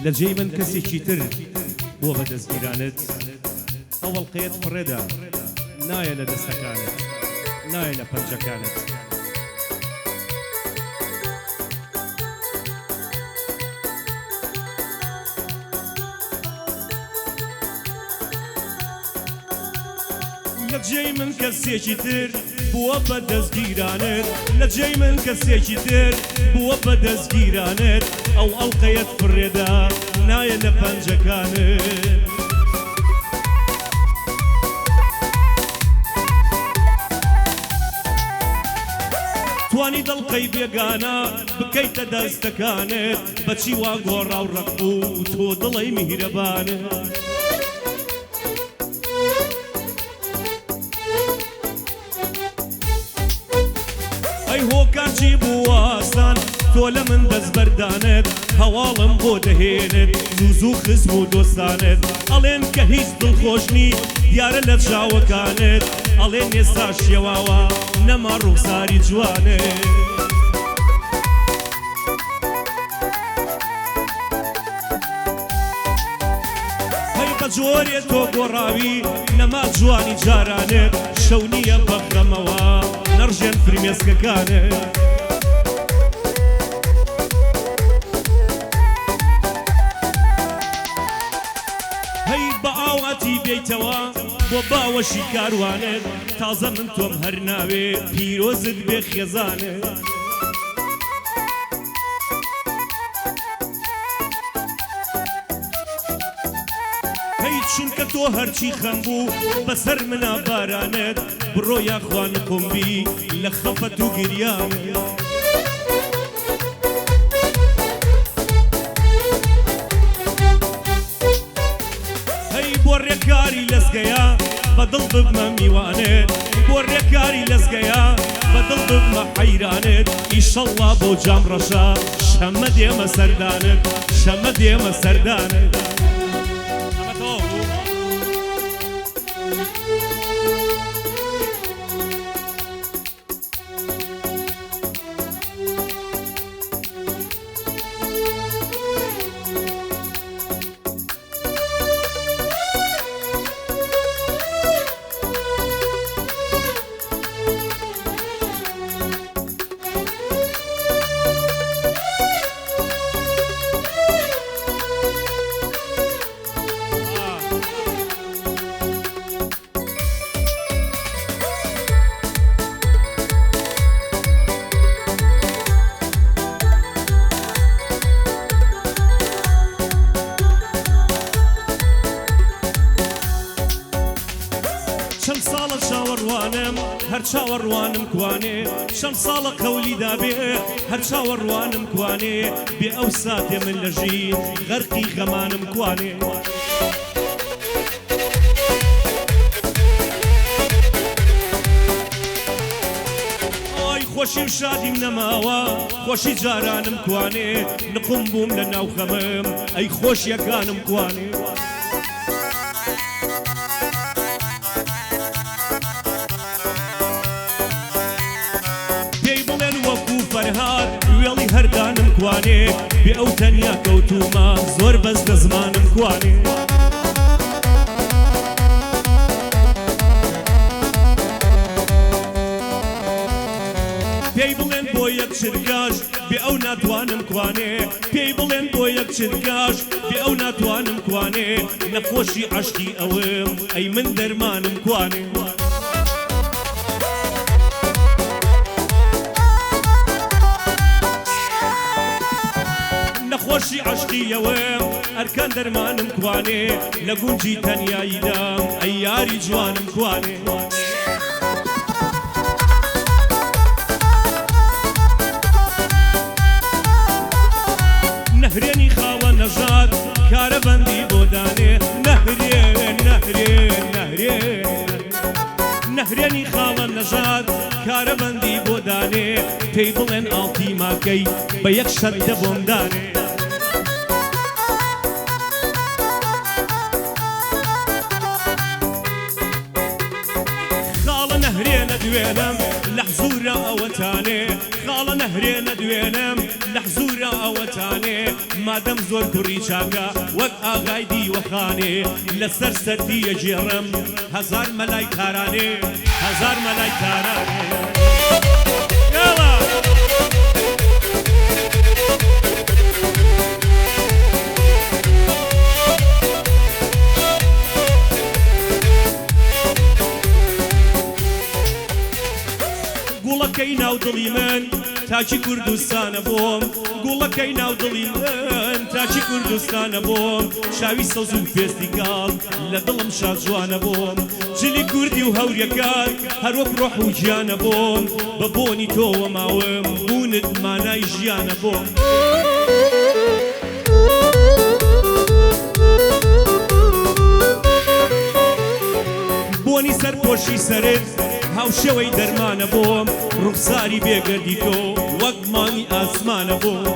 لەجێی من کەسێکی تر بووە بە دەستگیرانت ئەو هەڵقەیەت فڕێدا نایە لە دەستەکانت نایە لە پەنجەکانت لەجێی من کەسێکی تر بووە بە دەستگیرانت لەجێی من کەسێکی تر بووە بە دەستگیرانت ئەو ئەڵقەیەت فڕێدا نایە لە پەنجەکانت توانی دڵقەی بێگانە بکەیتە دەستەکانت بەچی وا گۆڕا و ڕەقبوو تۆ دڵی میهرەبانت ئەی هۆکارچی بووەستان تۆ لە من دەست بەردانت هەواڵم بۆ دەهێنت زوو خزم و دۆستانت ئەڵێن کە هیچ دڵخۆشنی دیارە لە چاوەکانت ئەڵێن ئێستا شێواوە نەما ڕووساری جوانت هەی بە جۆرێ تۆ گۆڕاوی نەما جوانی جارانت شەو نییە بەخەمەوە نەڕژێن فرمێسکەکانت هەی بە ئاواتی بێیتەوە بۆ باوەشی کاروانت تازە من تۆم هەر ناوێ پیرۆزت بێ خێزانت هەی چونکە تۆ هەرچی خەم بوو بەسەر منە بارانت بڕۆ یاخوا نکۆمبی لە خەفەت و گریانت بۆ ڕێکاری لەزگەیە بەدڵ ببمە میوانت بۆ ڕێکاری لەزگەیە بەدڵ ببمە حەیرانت ئیشەڵڵا بۆ جام ڕەشە شەمە دێمە سەردانت شەمە دێمە سەردانت چەند ساڵە چاوەڕوانم هەر چاوەڕوانم کوانێ چەند ساڵە قەولی دابێ هەر چاوەڕوانم کوانێ بێ ئەو ساتێ من لە ژین غەرقی غەمانم کوانێ ئای خۆشی و شادیم نەماوە خۆشی جارانم کوانێ نقم بووم لە ناو خەمم ئەی خۆشیەکانم کوانێ فەرهاد وێڵی هەردانم کوانێ بێ ئەو تەنیا کەوتومە زۆر بەس لە زمانم کوانێ پێی بڵێن بۆ یەک چرگاش بێ ئەو ناتوانم کوانێ پێی بڵێن بۆ یەک چرگاش بێ ئەو ناتوانم کوانێ نەخۆشی عەشقی ئەوم ئەی من دەرمانم کوانێ خۆشی عەشقیەوەم ئەرکان دەرمانم کوانێ لە گونجی تەنیاییدا ئەی یاری جوانم کوانێ نەهرێنی خاوە نەژاد کارە بەندی بۆ دانێ نەهرێن نەهرێن نەهرێن نەهرێنی خاوە نەژاد کارە بەندی بۆ دانێ پێی بڵێن ئاڵتی ماکەی بە یەک شەددە بۆم دانێ دوێنم لە حزورە ئەوەتانێ خاڵە نەهرێنە دوێنم لە لە حزورە ئەوەتانێ مادەم زۆر کوڕی چاکە وەک ئاغای دیوەخانێ لەسەر سەردی ئەجێڕم هەزار مەلای تارانێ هەزار مەلای تارانێ یاڵا گوڵەکەی ناو دڵی من تاچی کوردستانە بۆم گوڵەکەی ناو دڵی من تاچی کوردستانە بۆم شاوی سەوز و فێستیگاڵ لە دڵم شاد جوانە بۆم جلی کوردی و هەوریەکان هەروەک ڕۆح و گیانە بۆم بە بۆنی تۆوە ماوم بوونت مانای ژیانە بۆم بۆنی سەرپۆشی سەرت هاوشێوەی دەرمانە بۆم ڕوخساری بێگەردی تۆ وەک مامی ئاسمانە بۆم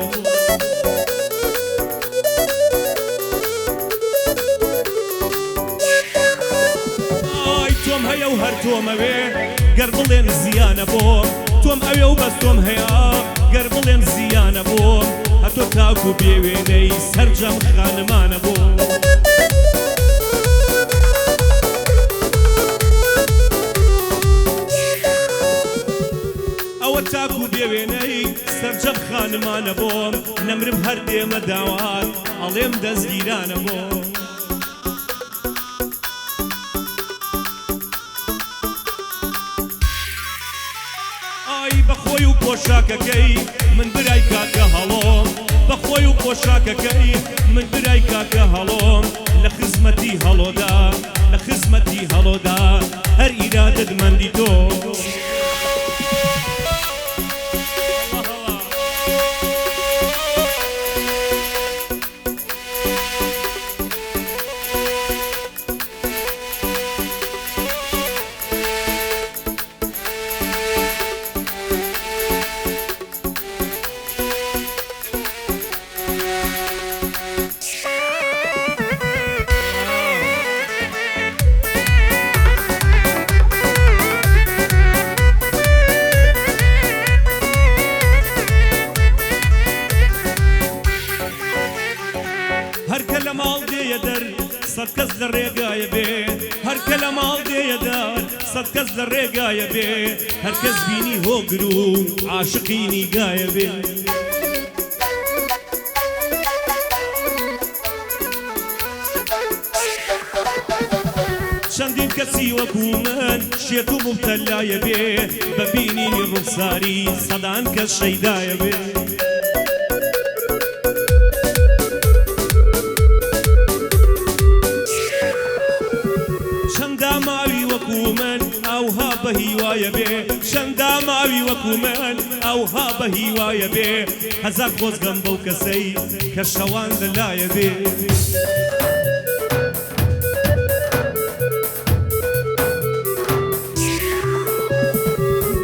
ئای تۆم هەیە و هەر تۆمەوێ گەر بڵێن زیانە بۆم تۆم ئەوێ و بەس تۆم هەیە گەر بڵێن زیانە بۆم هەتۆ تاکو بێوێنەی سەرجەم خانمانە بۆم تاکو بێوێنەی سەرجەم خانمانە بۆم نەمرم هەر دێمە داوات ئەڵێم دەستگیرانە بۆم ئای بەخۆی و پۆشاکەکەی من برای کاکە هەڵۆم بەخۆی و پۆشاکەکەی من برای کاکە هەڵۆم لە خزمەتی هەڵۆدا لە خزمەتی هەڵۆدا هەر ئیرادەتمەندی تۆ هەرکە لە ماڵ دێیە دەر سەد کەس لە ڕێگایە بێ هەرکە لە ماڵ دێیە دەر سەد کەس لە ڕێگایە بێ هەرکەس بینی هۆگر و عاشقی نیگایە بێ چەندین کەسی وەکو من شێت و مبتەلایە بێ بە بینینی ڕوخساری سەدان کەس شەیدایە بێ چەندا ماوی وەکو من ئەوها بە هیوایە بێ چەندا ماوی وەکو من ئەوها بە هیوایە بێ هەزار خۆزگەم بەو کەسەی کە شەوان لەلایە بێ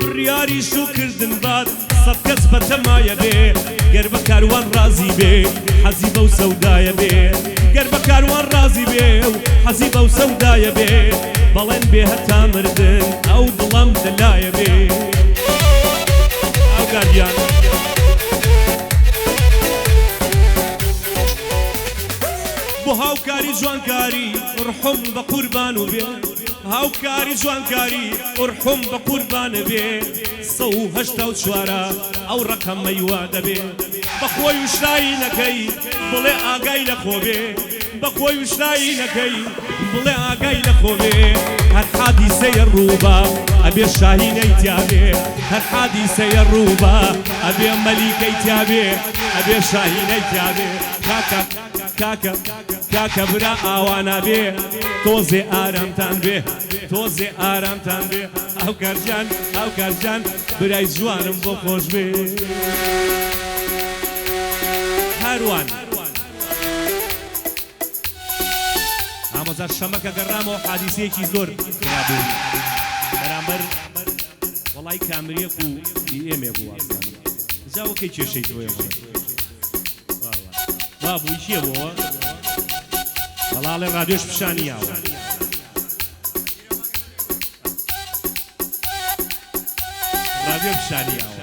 بڕیاری شو کردن بات سەد کەس بەتەمایە بێ گەر بە کاروان ڕازی بێ حەزی بەو سەودایە بێ گەر بە کاروان ڕازی بێ و حەزی بەو سەودایە بێ بەڵێن بێ هەتا مردن ئەو دڵەم دلایە بێ ئەو گاردیان بۆ هاوکاری جوانکاری ڕحم بە قوربان و بێ هاوکاری جوانکاری ڕحم بە قوربانە بێ 184 ئەو ڕەقەمەی وا دەبێ بەخۆی وشنایی نەکەی بڵێ ئاگای لە خۆ بێ بەخۆی وشنایی نەکەی بڵێ ئاگای لە خۆ بێ هەر حادیسەیە ڕووبا ئەبێ شاهینەی تیابێ هەر حادیسەیە ڕووبا ئەبێ مەلیکەی تیابێ ئەبێ شاهینەی تیابێ کاکە کاکە کاکە برا ئاوانە بێ تۆزێ ئارامتان بێ تۆزێ ئارامتان بێ ئەو کارجان برای جوانم بۆ خۆش بێ هەروان ئامۆزار شەمەکە گەڕامەوە حادیسەیەکی زۆر کرابوو بەرامبەر وەڵای کامریەک و ئێمێ بوو جاوەکەی کێشەی تۆیە بابووی چییە بۆوە بەڵاڵێ ڕادیۆش پیشانیاوە ڕادیۆ پیشانیاوە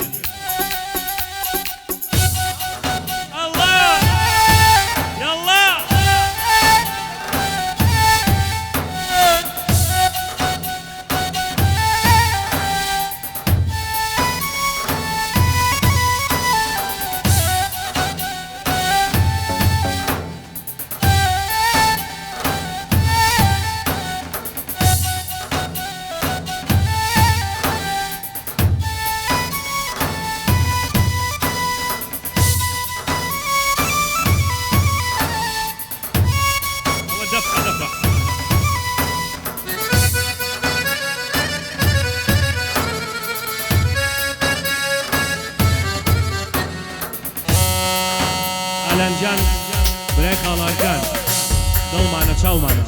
چاومانە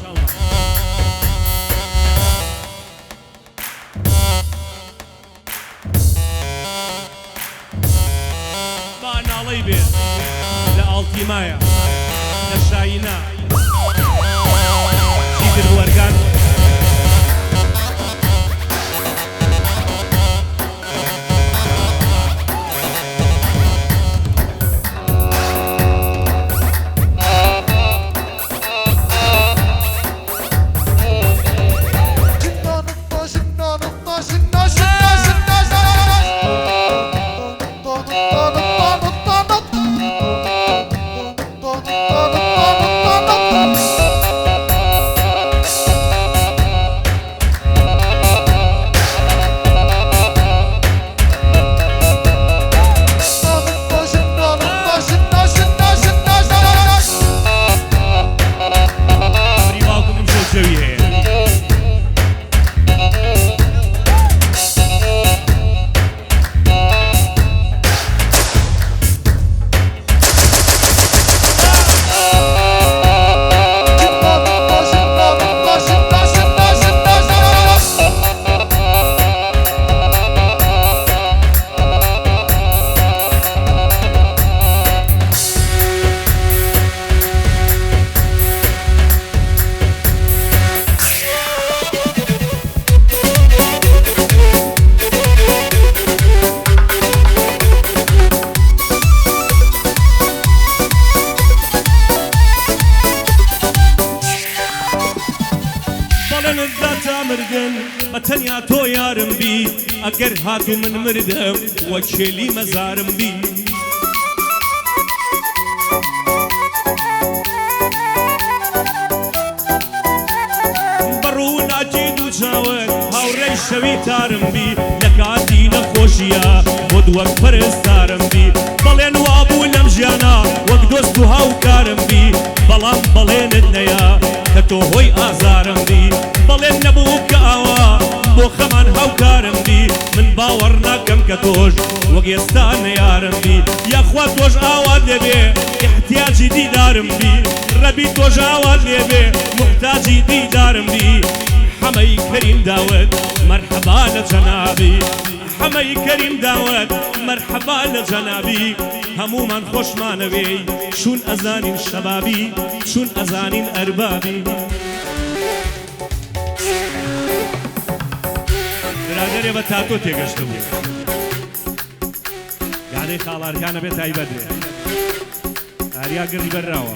با ناڵەی بێ لە ئاڵتیمایە لە شایینا چیتر وەرگان بەتەنیا تۆ یارم بی ئەگەر هاتوو من مردم وە کێلی مەزارم بی بەڕوو ناچی دوو چاوت هاوڕێی شەوی تارم بی لە کاتی نەخۆشیە بۆ وەک پەرستارم بی بەڵێن وابوو لەم ژیانە وەک دۆست و هاوکارم بی بەڵام بەڵێنت نەیە کە تۆ هۆی ئازارم بی بەڵێن نەبوو کە ئاوا بۆ خەمان هاوکارم بی من باوەڕ ناکەم کە تۆش وەک ئێستا نەیارم بی یاخوا تۆش ئاوات لێبێ احتیاجی دیدارم بی ڕەبی تۆش ئاوات لێبێ محتاجی دیدارم بی حەمەی کەریم داوت مەرحەبا لە جەنابی حەمەی کەریم داوت مەرحەبا لە جەنابی هەمومان خۆشمانەوێ چون ئەزانین شەبابی چون ئەزانین ئەربابی برادێ بە تاتۆ تێگەشتە بوو گادەی خاڵارکانە بێت تایبەت بێ ئاریا گڕی بەرراوە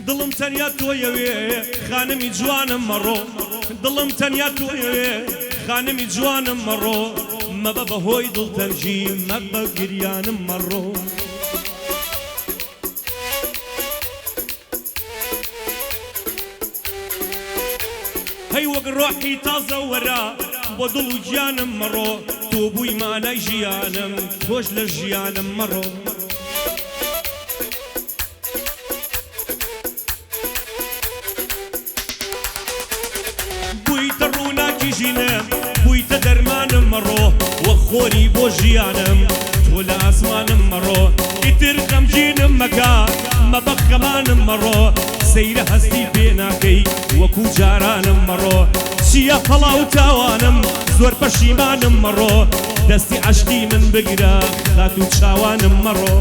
دڵم تەنیا تۆیەوێ خانمی جوانم مەڕۆ دڵم تەنیا تۆیەوێ خانمی جوانم مەڕۆ مەبە بەهۆی دڵتەنجی مەبە گریانم مەڕۆ هەی وەک ڕۆحی تازە وەرە بۆ دڵ و گیانم مەڕۆ تۆ بووی مانای ژیانم تۆش لە ژیانم مەڕۆ بوویتە ڕووناکی ژینم بوویتە دەرمانم مەڕۆ وەک خۆری بۆ ژیانم تۆ لە ئاسمانم مەڕۆ ئیتر غەمگینم مەکە مەبە خەمانم مەڕۆ سەیرە هەستی پێ ناکەی وەکو جارانم مەڕۆ چییە هەڵاو تاوانم زۆر پەشیمانم مەڕۆ دەستی عەشقی من بگرە خات و چاوانم مەڕۆ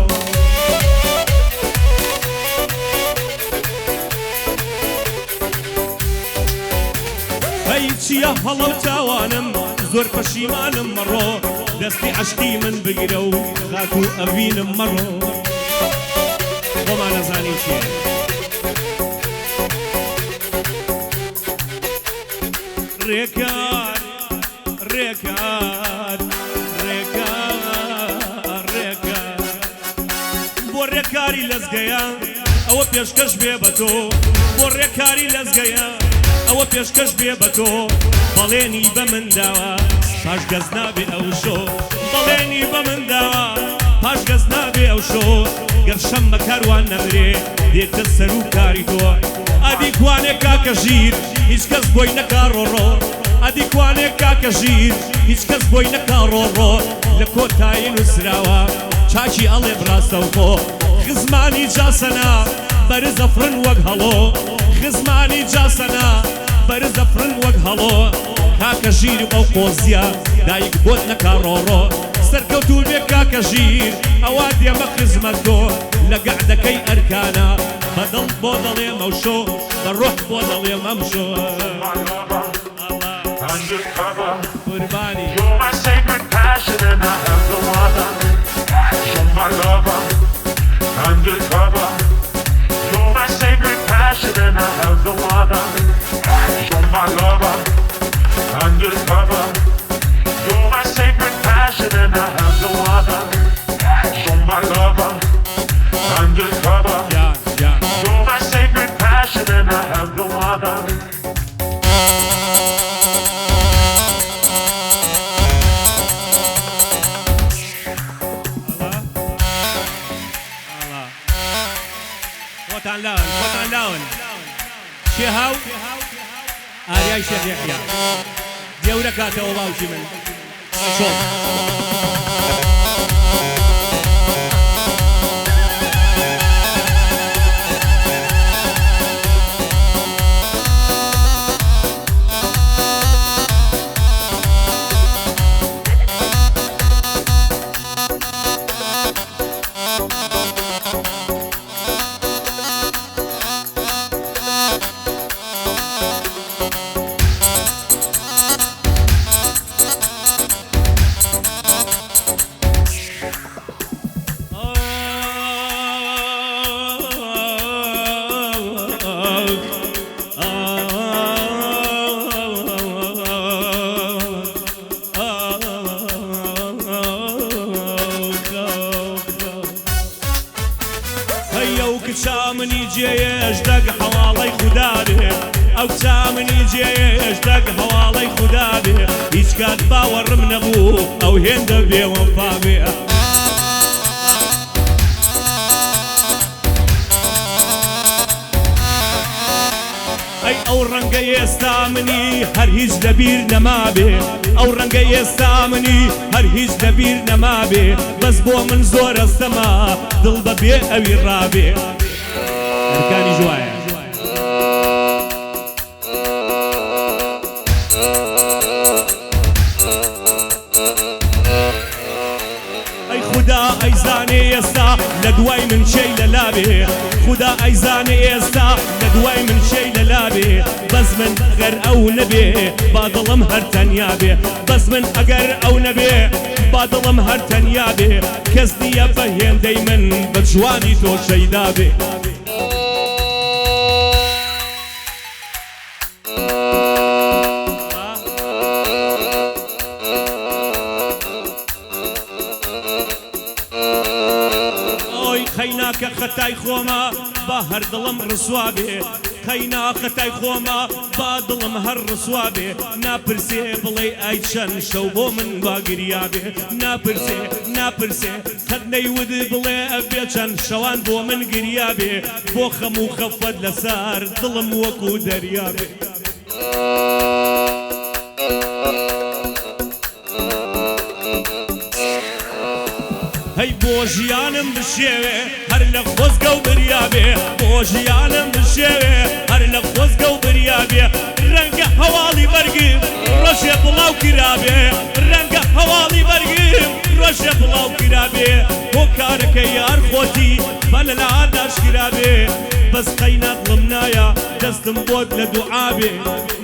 هەی چییە هەڵاو تاوانم زۆر پەشیمانم مەڕۆ دەستی عەشقی من بگرە و خات و ئەڤینم مەڕۆ خۆمان نەزانین چییە ڕێکار ڕێکار ڕێکار ڕێکار بۆ ڕێکاری لەزگەیە ئەوە پێشکەش بێ بە تۆ بۆ ڕێکاری لەزگەیە ئەوە پێشکەش بێ بە تۆ بەڵێنی بە من داوە پاش گەز نابێ ئەو شۆ بەڵێنی بە من داوە پاش گەز نابێ ئەو شۆ گەرشەم بە کاروان نەمرێ دێتە سەر و کاری تۆ ئەدی کوانێ کاکە ژیر هیچ کەس بۆی نەکا ڕۆڕۆ ئەدی کوانێ کاکە ژیر هیچ کەس بۆی نەکا ڕۆڕۆ لە کۆتایی نووسراوە چاکی ئەڵێ بڕاستە و خۆ خزمانی جاسەنا بەرزە فرن وەک هەڵۆ خزمانی جاسەنا بەرزە فرن وەک هەڵۆ کاکە ژیر ئەو قۆزیە دایک بۆت نەکا ڕۆڕۆ سەرکەوتوو بێ کاکە ژیر ئەوا دێمە خزمەت تۆ لە گەعدەکەی ئەرکانە بەدڵ بۆ دەڵێم ئەو شۆ بە ڕۆح بۆ دەڵێم ئەم شۆ Undercover, قوربانی you're my sacred passion and I have no other. You're my lover, undercover. You're my sacred passion and I have no other. You're my lover, undercover. You're my sacred passion and I have no other. You're my lover, undercover. جان جان You're my sacred passion and I have no other. خۆتان لاون خۆتان لاون شێ هاو ئاریای شێخ یەحیا دێورە کاتەوە باوکی من چۆن چامنی جێش دەگ هەواڵەی خودا بێ ئەو چامنی جێش دەگ هەواڵەی خودا بێ هیچ کات باوەڕم نەبوو ئەو هێندە بێ وەفا بێ ئەی ئەو ڕەنگە ئێستا منی هەر هیچ لەبیر نەمابێ ئەو ڕەنگە ئێستا منی هەر هیچ لەبیر نەمابێ بەس بۆ من زۆر ئەستەما دڵ بەبێ ئەوی ڕابێ ئەرکانی جوایە ئەی خوددا ئەیزانێ ئێستا لە دوای من شەی لەلابێ خوددا ئەیزانێ ئێستا لە دوای من شەی لەلابێ بەس من ئەگەر ئەو نەبێ با دڵم هەر تەنیا بێ بەس من ئەگەر ئەو نەبێ با دڵم هەر تەنیا بێ کەس نییە بە هێندەی من بە جوانی تۆ شەیدا بێ خەیناکە خەتای خۆمە با هەر دڵم ڕسوا بێ خەینا خەتای خۆمە با دڵم هەر ڕسوا بێ ناپرسێ بڵێ ئای چەند شەو بۆ من باگریا بێ ناپرسێ ناپرسێ قەت نەیود بڵێ ئەبێ چەند شەوان بۆ من گریا بێ بۆ خەم و خەفەت لەسەر دڵم وەکو دەریا بێ هەی بۆ ژیانم بشێوێ هەر لە خۆزگە و بریابێ بۆ ژیانم بشێوێ هەر لە خۆزگە و بریابێ ڕەنگە هەواڵی بەرگم ڕۆژێ بڵاو کرابێ ڕەنگە هەواڵی بەرگم ڕۆژێ بڵاو کرابێ بۆ کارەکە یار خۆتی بە لەلاداش کرابێ بەس قەینا دڵم نایە دەستم بۆت لە دوعابێ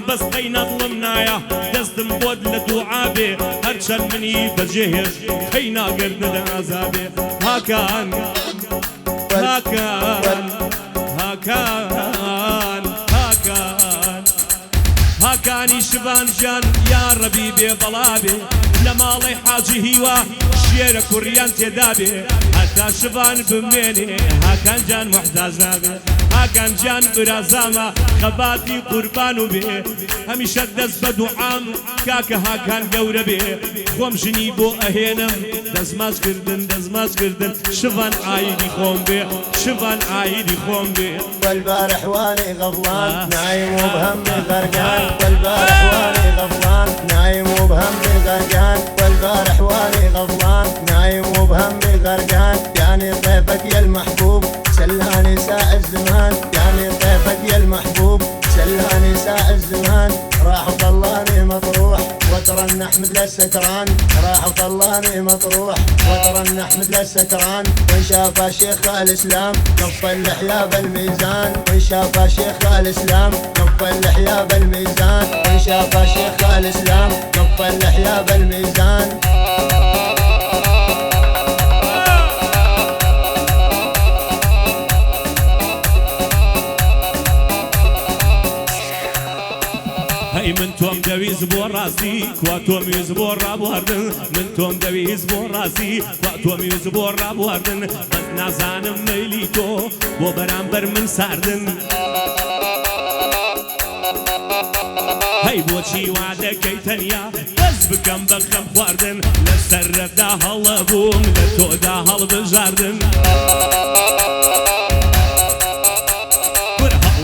بەس قەینا دڵم نایە دەستم بۆت لە دوعابێ هەرچەند منی بەجێهێش قەینا گەردە لە عەزابێ هاکان هاکان هاکان هاکان هاکانی شبانجان یا ڕەبی بێ بەڵابێ لە ماڵی حاجی هیوا شێرە کوڕیان تێدا بێ هەتا هتا شبان بمێنێ هاکان جان محتاج نابێ هاکان جان برازامە خەباتی قوربان و بێ هەمیشە دەست بە دوعام کاکە هاکان گەورە بێ خۆم ژنی بۆ ئەهێنم دەزمازکردن شڤان ئایدی خۆم بێ شڤان ئایدی خۆم بێ والبارح واني غضبان نايم وبهمي غرقان والبارح واني غضبان نايم وبهمي غرقان والبارح واني غضبان نايم وبهمي غرقان يعني ضيفك يا المحبوب سلاني ساء الزمان يعني ضيفك يا المحبوب سلاني ساء الزمان راح وطلاني مطروح وترنح مثل السكران راح وطلاني مطروح وترنح مثل السكران وان شاف شيخ الاسلام نف اللحيا بالميزان وان شاف شيخ الاسلام نف اللحيا بالميزان وان شاف شيخ الاسلام نف اللحيا بالميزان هەی من تۆم دەویست بۆ ڕاستی کوا تۆمیویست بۆ ڕابواردن من تۆم دەویست بۆ ڕاستی کوا تۆمیویست بۆ ڕابواردن بەس نازانم مەیلی تۆ بۆ بەرامبەر من ساردن هەی بۆچی وا دەکەی تەنیا بەس بکەم بە خەم خواردن لە سەررەدا هەڵە بووم لە تۆدا هەڵبژاردن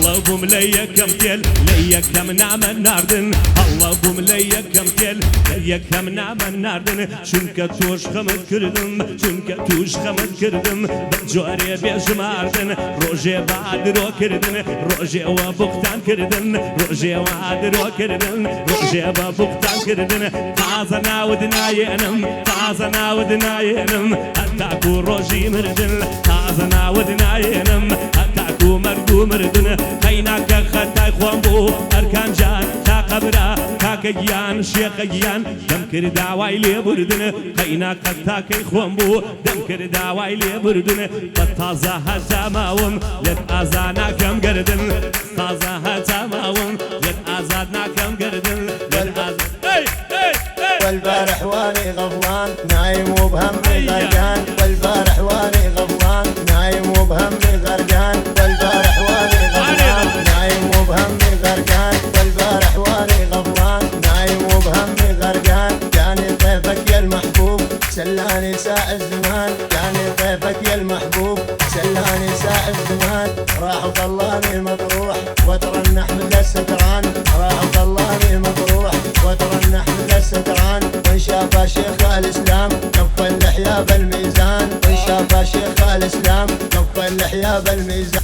هەڵە بووم لە یەکەم تێل لە یەکەم نامە ناردن هەڵە بووم لە یەکەم تێل لە یەکەم نامە ناردن چونکە تۆش خەمت کردم چونکە توش خەمت کردم بە جۆرێ بێژماردن ڕۆژێ بادرۆکردن ڕۆژێوە بوختان کردن ڕۆژێوە ئادرۆکردن ڕۆژێ بە بوختان کردن تازە ناود نایێنم تازە ناود نایێنم هەتاکو ڕۆژی مردن تازە ناود نایێنم هەتاکو مەرگ و مردن هەیناکە خەتای خۆم بوو ئەرکان جان تا قەبرا کاکە گیان شێخە گیان دەم کرد داوای لێبوردن هەیناکە تاکەی خۆم بوو دەم کرد داوای لێبوردن بە تازە هەتاماوم لێت ئازا ناکەم گردن تازە هەتاماوم لێت ئازاد ناکەم گردن لێت ئازاد والبارح واني غضبان نايم وبهمي غرقان والبارح واني غضبان نايم وبهمي غرقان والبارح واني غضبان نايم وبهمي غرقان والبارح واني غضبان نايم وبهمي غرقان يعني ضيفك يا المحبوب سلاني ساء الزمان يعني ضيفك يا المحبوب سلاني ساء الزمان راح وطلاني مطروح وترنح مثل السكران راح وطلاني مطروح وترنح مثل السكران وان شاف شيخ الاسلام كف اللحيا بالميزان وان شاف شيخ الاسلام كف اللحيا بالميزان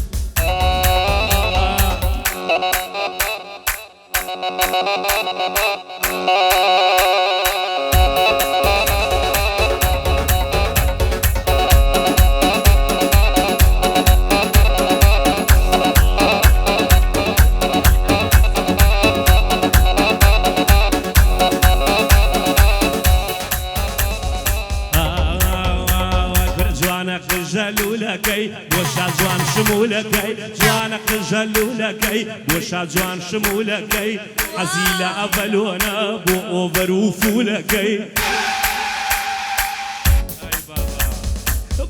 قژەلوولەکەی بۆشا جوان شمولەکەی جوانە قژەلوولەکەی بۆشا جوان شمولەکەی حەزی لە ئەڤەلۆنە بۆ ئۆڤەر و فولەکەی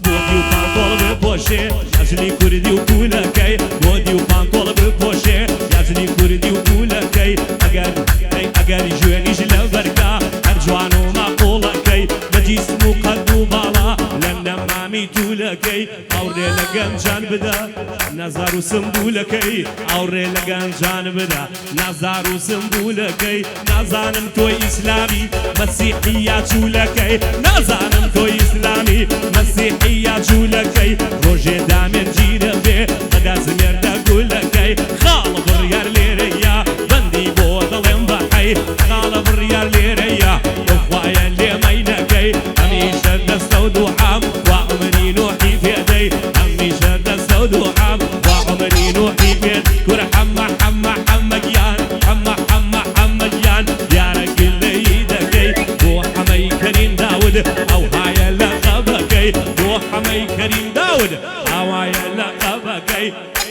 بۆدی و پانتۆڵ بپۆشێ یاژنی کوردی و پولەکەی بۆدی و پانتۆڵ بپۆشێ یاژنی کوردی و پولەکەی ئەگەری ژوێنیش لە بەرگا هەر جوان و ماقۆڵەکەی بە جیسم و قەد و باڵا لە نەمامی توولەکەی ئەوڕێ لە گەنجان بدە نەزار و سمبولەکەی ئەوڕێ لە گەنجان بدە نەزار و سمبولەکەی نازانم تۆی ئیسلامی مەسیحی یا چوولەکەی نازانم تۆی ئیسلامی مەسیحی یا چوولەکەی ڕۆژێ دامێن گیرە بێ بەدا زمێردە گولەکەی خاڵە بڕیار لێرەیە بەندی بۆ دڵێم بەحەی خاڵە بڕیار لێرەیە بخوایە لێمەینەکەی هەمیشە دەستە و دوعام وا عمری نوحی پێدەی هەمیشە دەستە و دوعام وا عمری نوحی پێد کورە حەمە حەمە حەمەگیان حەمە حەمە حەمەگیان دیارە گلەیی دەکەی بۆ حەمەی کەریم داود ئەو هایە لە قەبەکەی بۆ حەمەی کەریم داود ئەوایە لە قەبەکەی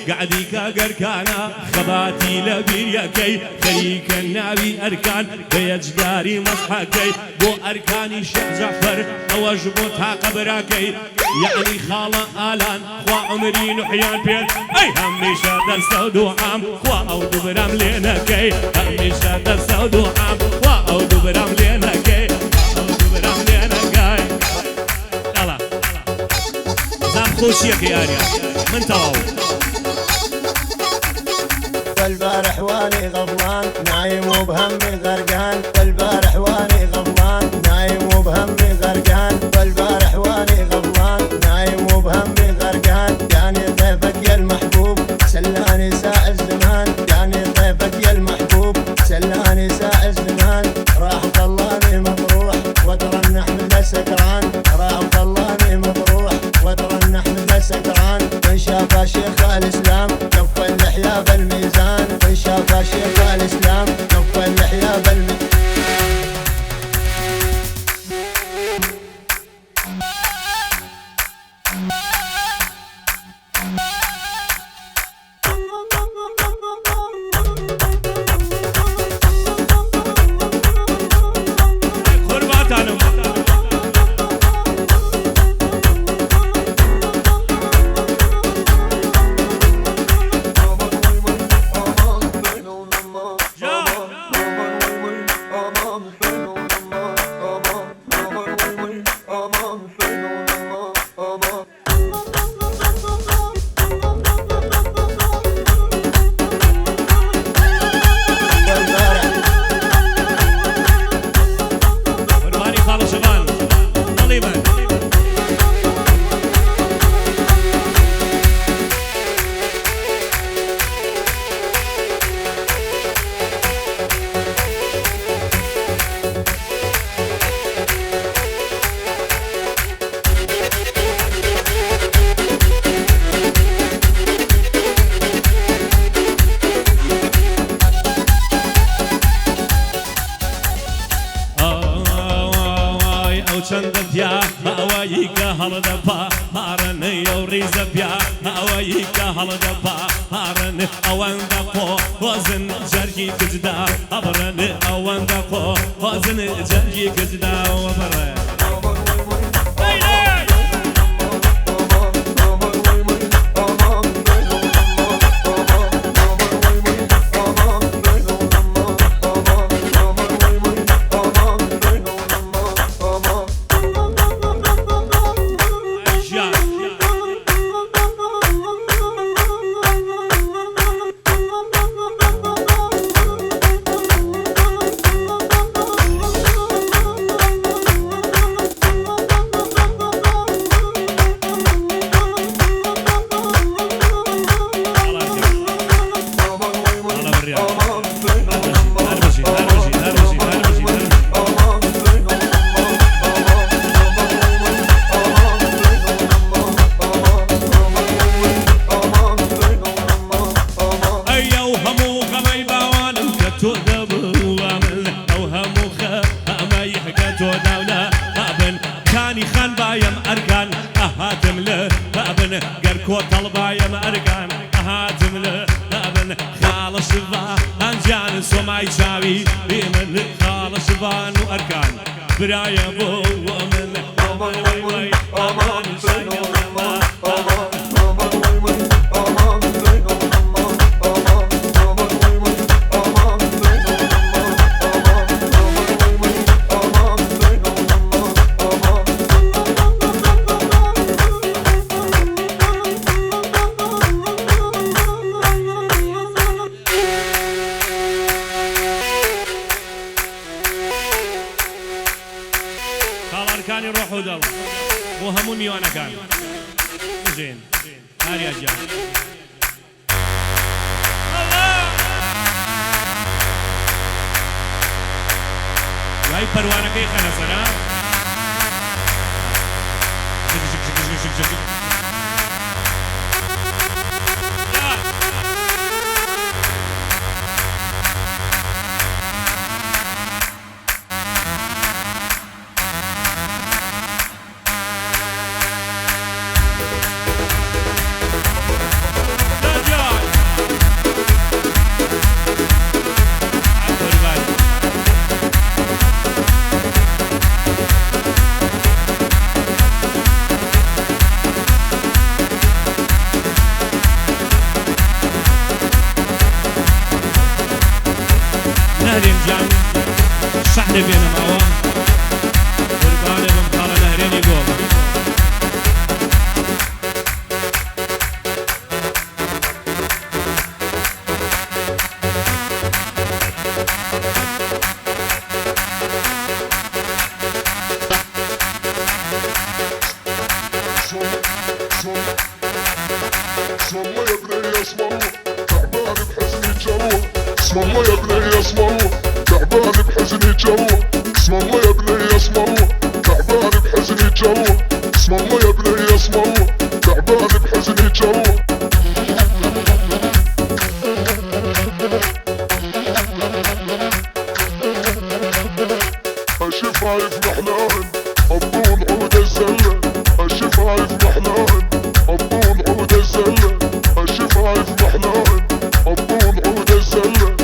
قعديك قركانا خباتي لبيريكي خريك النبي أركان بيجداري مصحكي بو أركاني شيخ جعفر أوجبوتها قبراكي يعني خالة آلان خوا عمري نحيان بيت أي هميشة درس ودوعام خوا أو دبرام لينا كي هميشة درس ودوعام خوا أو دبرام لينا كي أو دبرام لينا كي يلا زام خوشيك يا ريا من تواو والبارح واني غضبان نايم وبهمي غرقان والبارح واني غضبان نايم وبهمي غرقان والبارح واني غضبان نايم وبهمي غرقان جاني ضيفك يا المحبوب سلاني ساعة الزمان جاني ضيفك يا المحبوب سلاني ساعة الزمان راح ضلاني مطروح وترى النحمد سكران راح ضلاني مطروح وترى النحمد سكران من شاف شيخ الاسلام كف اللحية بالميزان من شاف شيخ الاسلام كف اللحية بالميزان چندیا هوایی که حال دپا هارن یوری زبیا هوایی که حال دپا هارن اوان دپو وزن جرگی کجدا ابرن اوان دپو وزن جرگی کجدا وبره قركو طلبا يا مأرقان هاتم له لابن خال الشفا هنجان سماي شاوي بمن خال الشفا وأركان برايا بو ومن أمان وي وي أمان شايا كان يروح ودل وهموني وانا كان زين هاري يا جان الله واي پروانه كي خنا سنا دەستێ بێنەماوە قوربانێ بم پاڵە نەهرێنی گۆڵ اسم الله يا بني اسم الله تعبان بحزني جوا اسم الله يا بني اسم الله تعبان بحزني جوا اسم الله يا بني اسم الله تعبان بحزني جوا الشفايف محلاهن الطول عود الزلة الشفايف محلاهن الطول عود الزلة الشفايف محلاهن الطول عود الزلة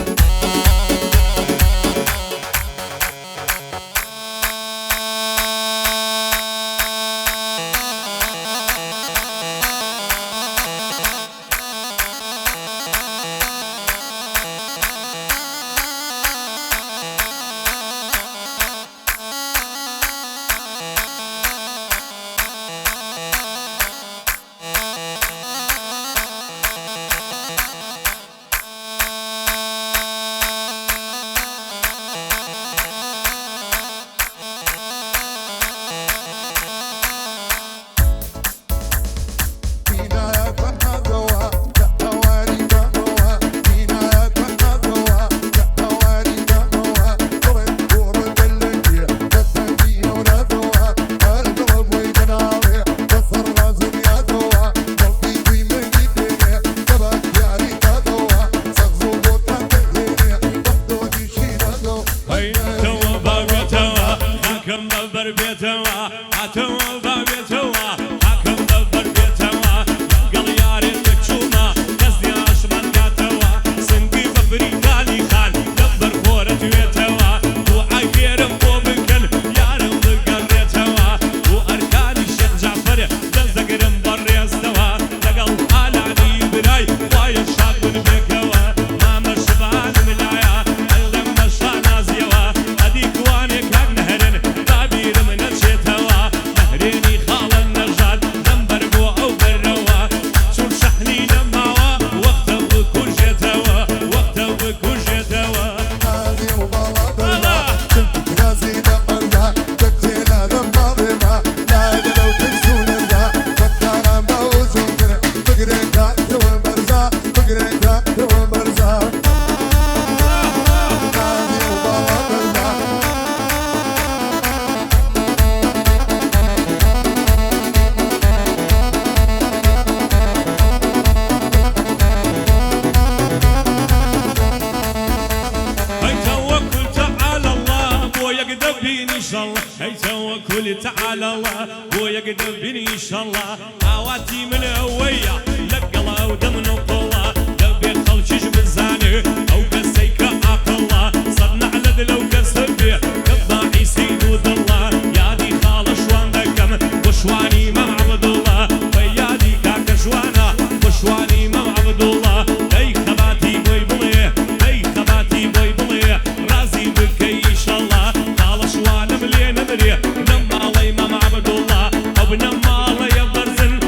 هي توكل تعالى الله ويقدر بني ان شاء الله عواتي من هويه لقلا ودمن وقوه دبي خلشش بالزاني او كسيك عقله صدنا على لو كسبي قضى سيد الله يا دي خال شوان دكم وشواني مع عبد الله ويا دي كاك شوانا وشواني مع عبد الله اي خباتي بوي بلي اي خباتي بوي بلي رازي بكي ان شاء الله خال شوان ملي نمري نما الله امام عبد الله او نما الله يبرزن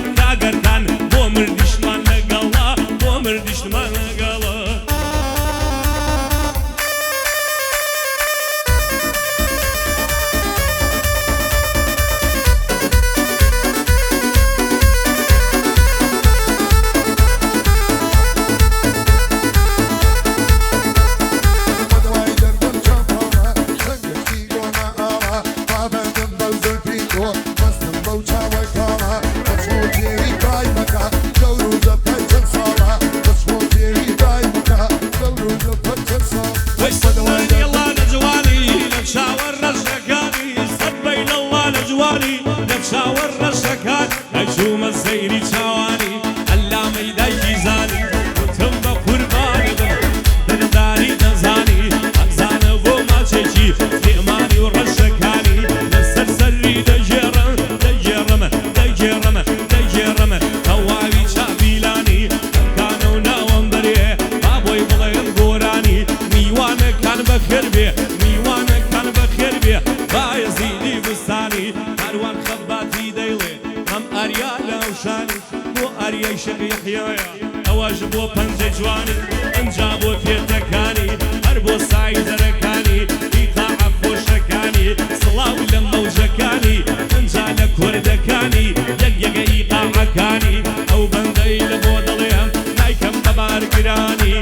ئاریای شەقی حیایە ئەوەش بۆ پەنجە جوانی ئەنجا بۆ فێرتەکانی هەر بۆ سای زەرەکانی ئیقاعە خۆشەکانی سڵاو لە مەوجەکانی ئەنجا لە کوردەکانی یەکیەکە ئیقاعەکانی ئەو بەندەی لە بۆ دڵێم نایکەم بە بارگرانی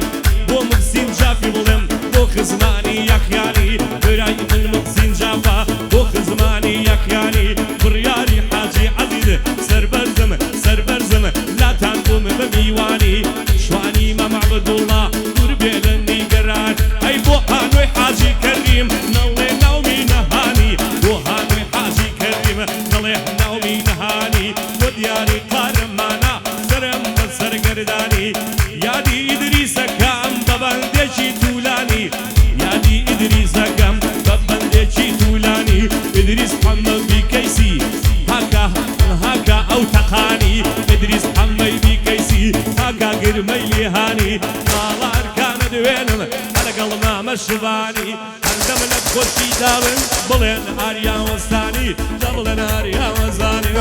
بۆ موحسین جافی بڵێم بۆ خزمانی یەخیانی برای من موحسین جافا بۆ خزمانی یەخیانی بڕیاری حاجی عەزیز سەربەرزم لاتان بووم بە میوانی شوانی مەم عەبدوڵڵا دوور بێ لە نیگەران ئەی بۆ هانووی حاجی کەریم نەڵێ ناومی نەهانی بۆ هانووی حاجی کەریم نەڵێ ناومی نەهانی بۆ دیاری قارەمانە سەرم بە سەرگەردانی یادی ئیدریسەکەم بە بەندێکی توولانی یادی ئیدریسەکەم بە بەندێکی توولانی ئیدریس محەممەد بیکەیسی هاکە ئەو تەقانی ئیدریس محەممەد بیکەیسی هاکە گرمەی لێهانی ماڵارکانە دوێنم لەگەڵ مامە شوانی هەندە منەت خۆشی داون بڵێن ئاریا وەستانی دەبڵێن ئاریا وەزانی